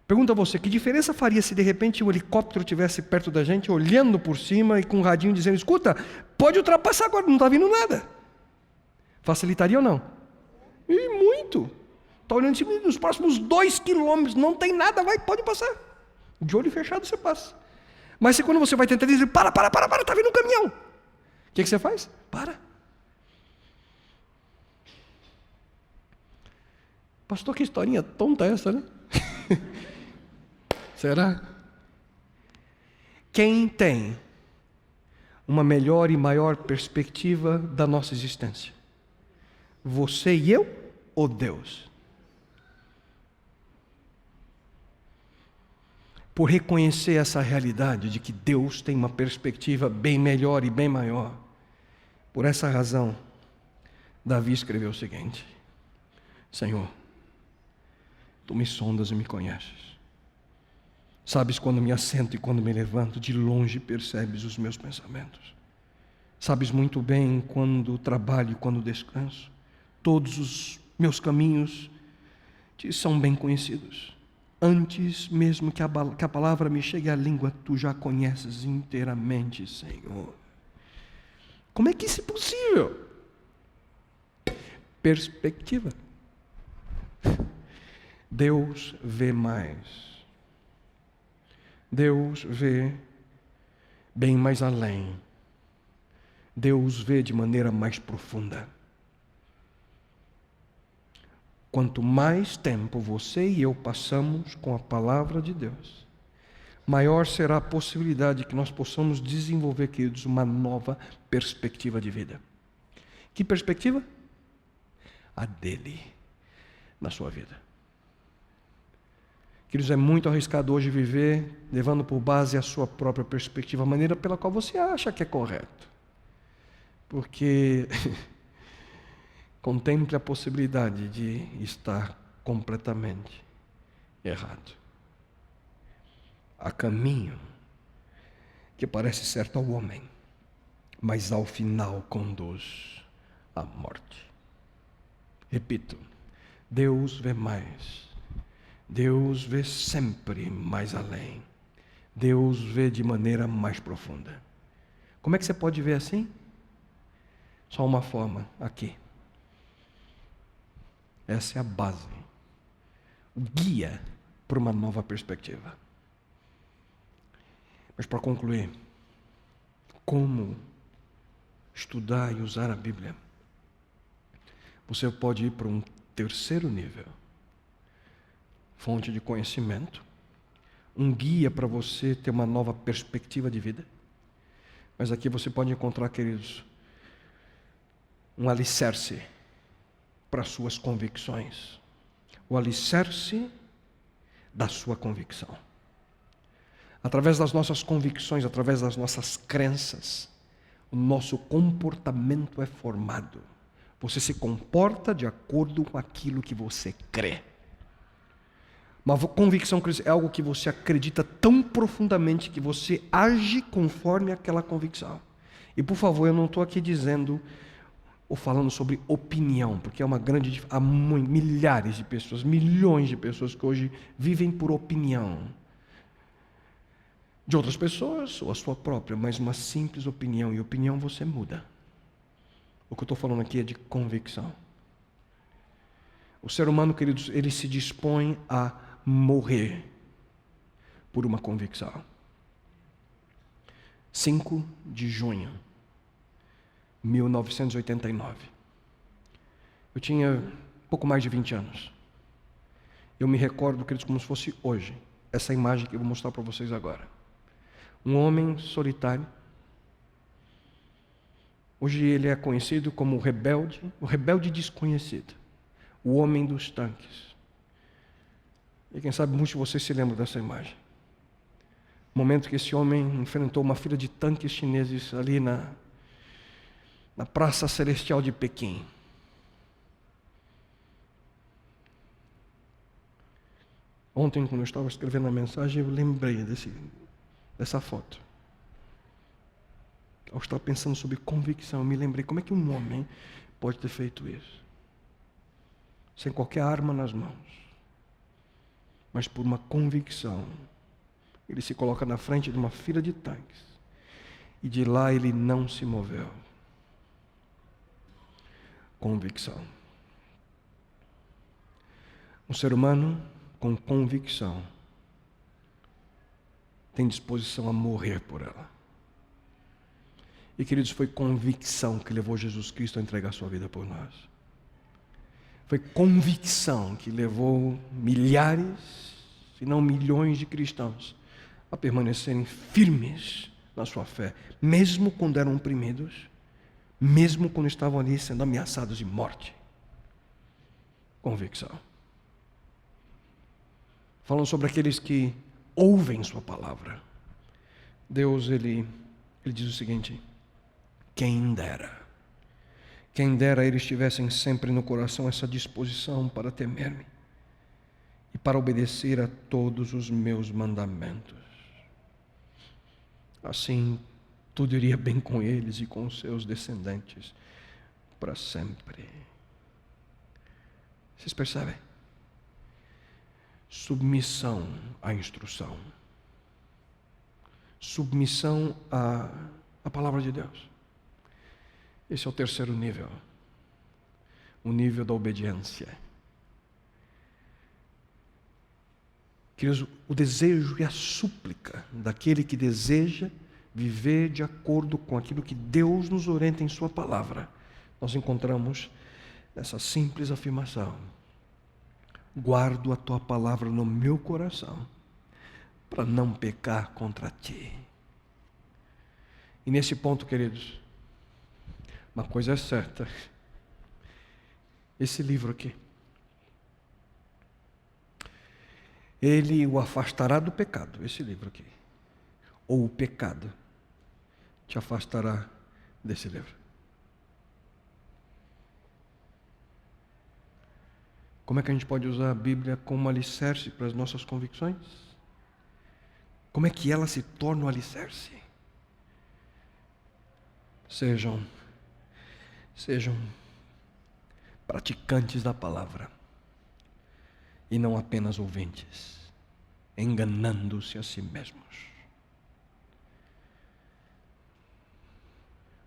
Pergunto a você, que diferença faria se de repente o helicóptero estivesse perto da gente, olhando por cima e com um radinho dizendo, escuta, pode ultrapassar agora, não está vindo nada. Facilitaria ou não? E muito. Está olhando em cima, nos próximos 2 quilômetros, não tem nada, pode passar. De olho fechado você passa. Mas se quando você vai tentar dizer, para, está vindo um caminhão. O que você faz? Para. Pastor, que historinha tonta essa, né? Será? Quem tem uma melhor e maior perspectiva da nossa existência? Você e eu ou Deus? Por reconhecer essa realidade de que Deus tem uma perspectiva bem melhor e bem maior, por essa razão, Davi escreveu o seguinte: Senhor, Tu me sondas e me conheces. Sabes quando me assento e quando me levanto, de longe percebes os meus pensamentos. Sabes muito bem quando trabalho e quando descanso. Todos os meus caminhos te são bem conhecidos. Antes mesmo que a palavra me chegue à língua, Tu já conheces inteiramente, Senhor. Como é que isso é possível? Perspectiva. Deus vê mais. Deus vê bem mais além. Deus vê de maneira mais profunda. Quanto mais tempo você e eu passamos com a palavra de Deus, maior será a possibilidade que nós possamos desenvolver, queridos, uma nova perspectiva de vida. Que perspectiva? A dele na sua vida. Queridos, é muito arriscado hoje viver levando por base a sua própria perspectiva, a maneira pela qual você acha que é correto. Porque contemple a possibilidade de estar completamente errado. Há caminho que parece certo ao homem, mas ao final conduz à morte. Repito, Deus vê mais. Deus vê sempre mais além. Deus vê de maneira mais profunda. Como é que você pode ver assim? Só uma forma, aqui. Essa é a base. O guia para uma nova perspectiva. Mas para concluir, como estudar e usar a Bíblia? Você pode ir para um terceiro nível. Fonte de conhecimento, um guia para você ter uma nova perspectiva de vida. Mas aqui você pode encontrar, queridos, um alicerce para suas convicções. O alicerce da sua convicção. Através das nossas convicções, através das nossas crenças, o nosso comportamento é formado. Você se comporta de acordo com aquilo que você crê. Uma convicção é algo que você acredita tão profundamente que você age conforme aquela convicção. E por favor, eu não estou aqui dizendo ou falando sobre opinião, porque há milhares de pessoas, milhões de pessoas que hoje vivem por opinião de outras pessoas ou a sua própria, mas uma simples opinião, e opinião você muda. O que eu estou falando aqui é de convicção. O ser humano, queridos, ele se dispõe a morrer por uma convicção. 5 de junho de 1989. Eu tinha pouco mais de 20 anos. Eu me recordo, queridos, como se fosse hoje, essa imagem que eu vou mostrar para vocês agora. Um homem solitário. Hoje ele é conhecido como o rebelde desconhecido, o homem dos tanques. E quem sabe muitos de vocês se lembram dessa imagem. O momento que esse homem enfrentou uma fila de tanques chineses ali na Praça Celestial de Pequim. Ontem, quando eu estava escrevendo a mensagem, eu lembrei dessa foto. Ao estar pensando sobre convicção, eu me lembrei como é que um homem pode ter feito isso. Sem qualquer arma nas mãos. Mas por uma convicção. Ele se coloca na frente de uma fila de tanques. E de lá ele não se moveu. Convicção. Um ser humano com convicção tem disposição a morrer por ela. E, queridos, foi convicção que levou Jesus Cristo a entregar sua vida por nós. Foi convicção que levou milhares, se não milhões de cristãos a permanecerem firmes na sua fé, mesmo quando eram oprimidos, mesmo quando estavam ali sendo ameaçados de morte. Convicção. Falando sobre aqueles que ouvem sua palavra. Deus, ele diz o seguinte: quem dera eles tivessem sempre no coração essa disposição para temer-me e para obedecer a todos os meus mandamentos. Assim, tudo iria bem com eles e com os seus descendentes para sempre. Vocês percebem? Submissão à instrução. Submissão à palavra de Deus. Esse é o terceiro nível. O nível da obediência. Queridos, o desejo e a súplica daquele que deseja viver de acordo com aquilo que Deus nos orienta em sua palavra. Nós encontramos essa simples afirmação: guardo a tua palavra no meu coração, para não pecar contra ti. E nesse ponto, queridos, uma coisa é certa: esse livro aqui, ele o afastará do pecado, esse livro aqui. Ou o pecado te afastará desse livro. Como é que a gente pode usar a Bíblia como alicerce para as nossas convicções? Como é que ela se torna um alicerce? Sejam praticantes da palavra e não apenas ouvintes, enganando-se a si mesmos.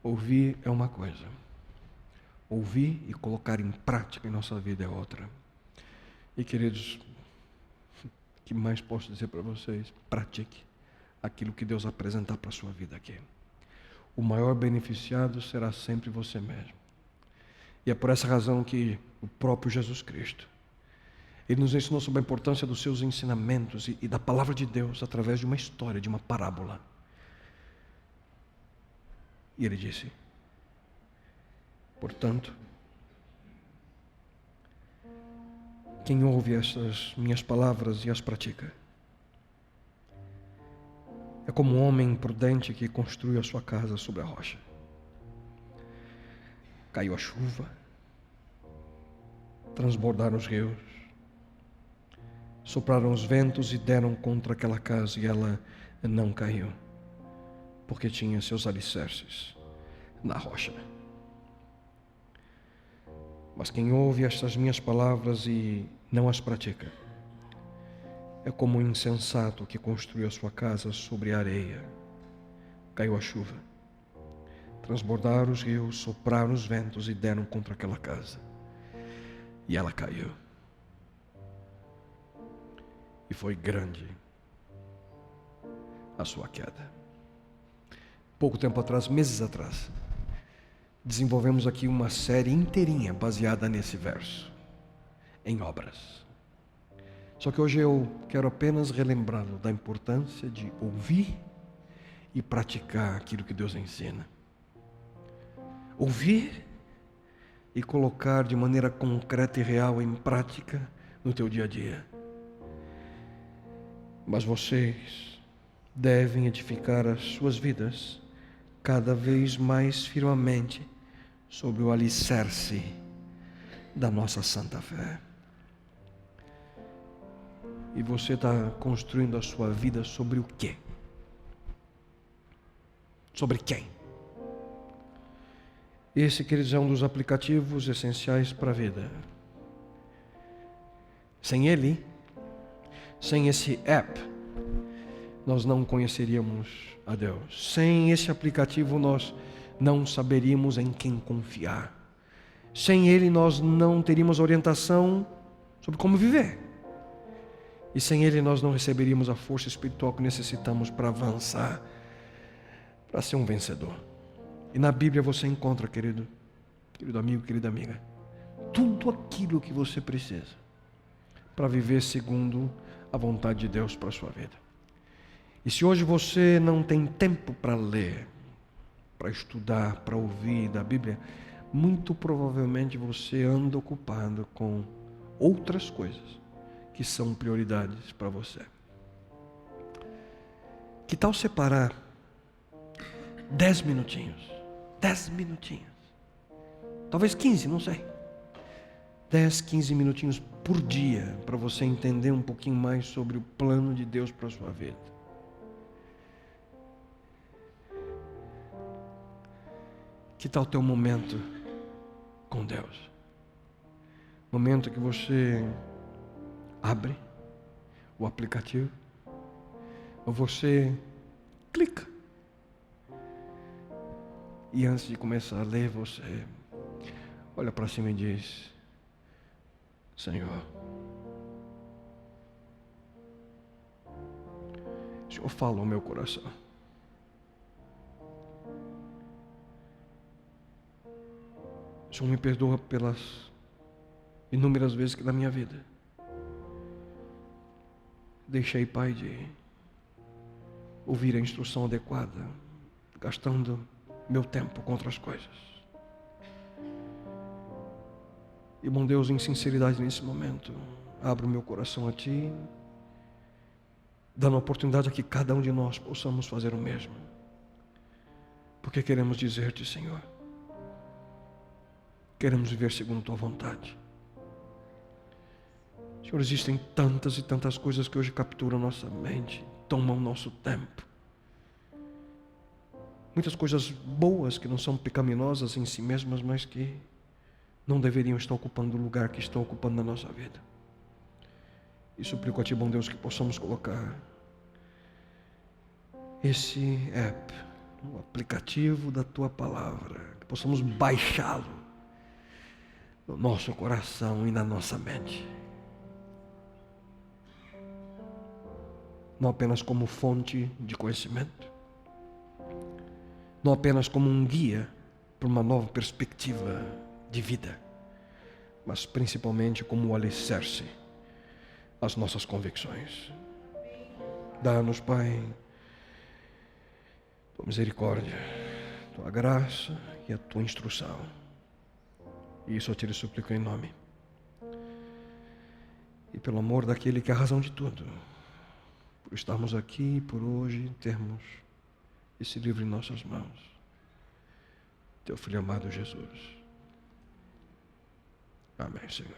Ouvir é uma coisa, ouvir e colocar em prática em nossa vida é outra. E, queridos, o que mais posso dizer para vocês? Pratique aquilo que Deus apresentar para a sua vida aqui. O maior beneficiado será sempre você mesmo. E é por essa razão que o próprio Jesus Cristo, Ele nos ensinou sobre a importância dos seus ensinamentos e da palavra de Deus através de uma história, de uma parábola. E Ele disse: portanto, quem ouve essas minhas palavras e as pratica é como um homem prudente que construiu a sua casa sobre a rocha. Caiu a chuva, Transbordaram os rios, sopraram os ventos e deram contra aquela casa, e ela não caiu, porque tinha seus alicerces na rocha. Mas quem ouve estas minhas palavras e não as pratica, é como um insensato que construiu a sua casa sobre a areia. Caiu a chuva, transbordaram os rios, sopraram os ventos e deram contra aquela casa, e ela caiu. E foi grande a sua queda. Pouco tempo atrás, meses atrás, desenvolvemos aqui uma série inteirinha baseada nesse verso, em obras. Só que hoje eu quero apenas relembrá-lo da importância de ouvir e praticar aquilo que Deus ensina. Ouvir e colocar de maneira concreta e real em prática no teu dia a dia. Mas vocês devem edificar as suas vidas cada vez mais firmemente sobre o alicerce da nossa santa fé. E você está construindo a sua vida sobre o quê? Sobre quem? Esse, queridos, é um dos aplicativos essenciais para a vida. Sem ele, sem esse app, nós não conheceríamos a Deus. Sem esse aplicativo, nós não saberíamos em quem confiar. Sem ele, nós não teríamos orientação sobre como viver. E sem ele, nós não receberíamos a força espiritual que necessitamos para avançar, para ser um vencedor. E na Bíblia você encontra, querido amigo, querida amiga, tudo aquilo que você precisa para viver segundo a vontade de Deus para a sua vida. E se hoje você não tem tempo para ler, para estudar, para ouvir da Bíblia, muito provavelmente você anda ocupado com outras coisas que são prioridades para você. Que tal separar 10 minutinhos, talvez 15, não sei, 10, 15 minutinhos por dia, para você entender um pouquinho mais sobre o plano de Deus para a sua vida. Que tal o teu momento com Deus? Momento que você abre o aplicativo, ou você clica, e antes de começar a ler, você olha para cima e diz: Senhor, o Senhor fala ao meu coração. O Senhor me perdoa pelas inúmeras vezes que na minha vida deixei, Pai, de ouvir a instrução adequada, gastando meu tempo com outras coisas. E, bom Deus, em sinceridade nesse momento, abro meu coração a Ti, dando a oportunidade a que cada um de nós possamos fazer o mesmo. Porque queremos dizer-te, Senhor, queremos viver segundo Tua vontade. Senhor, existem tantas e tantas coisas que hoje capturam nossa mente, tomam nosso tempo. Muitas coisas boas que não são pecaminosas em si mesmas, mas que não deveriam estar ocupando o lugar que estão ocupando na nossa vida. E suplico a Ti, bom Deus, que possamos colocar esse app, o aplicativo da Tua palavra, que possamos baixá-lo no nosso coração e na nossa mente. Não apenas como fonte de conhecimento, não apenas como um guia para uma nova perspectiva de vida, mas principalmente como o alicerce às nossas convicções. Dá-nos, Pai, Tua misericórdia, Tua graça e a Tua instrução. E isso eu te suplico em nome. E pelo amor daquele que é a razão de tudo, por estarmos aqui, por hoje termos esse livro em nossas mãos. Teu Filho amado Jesus. Amém, Senhor.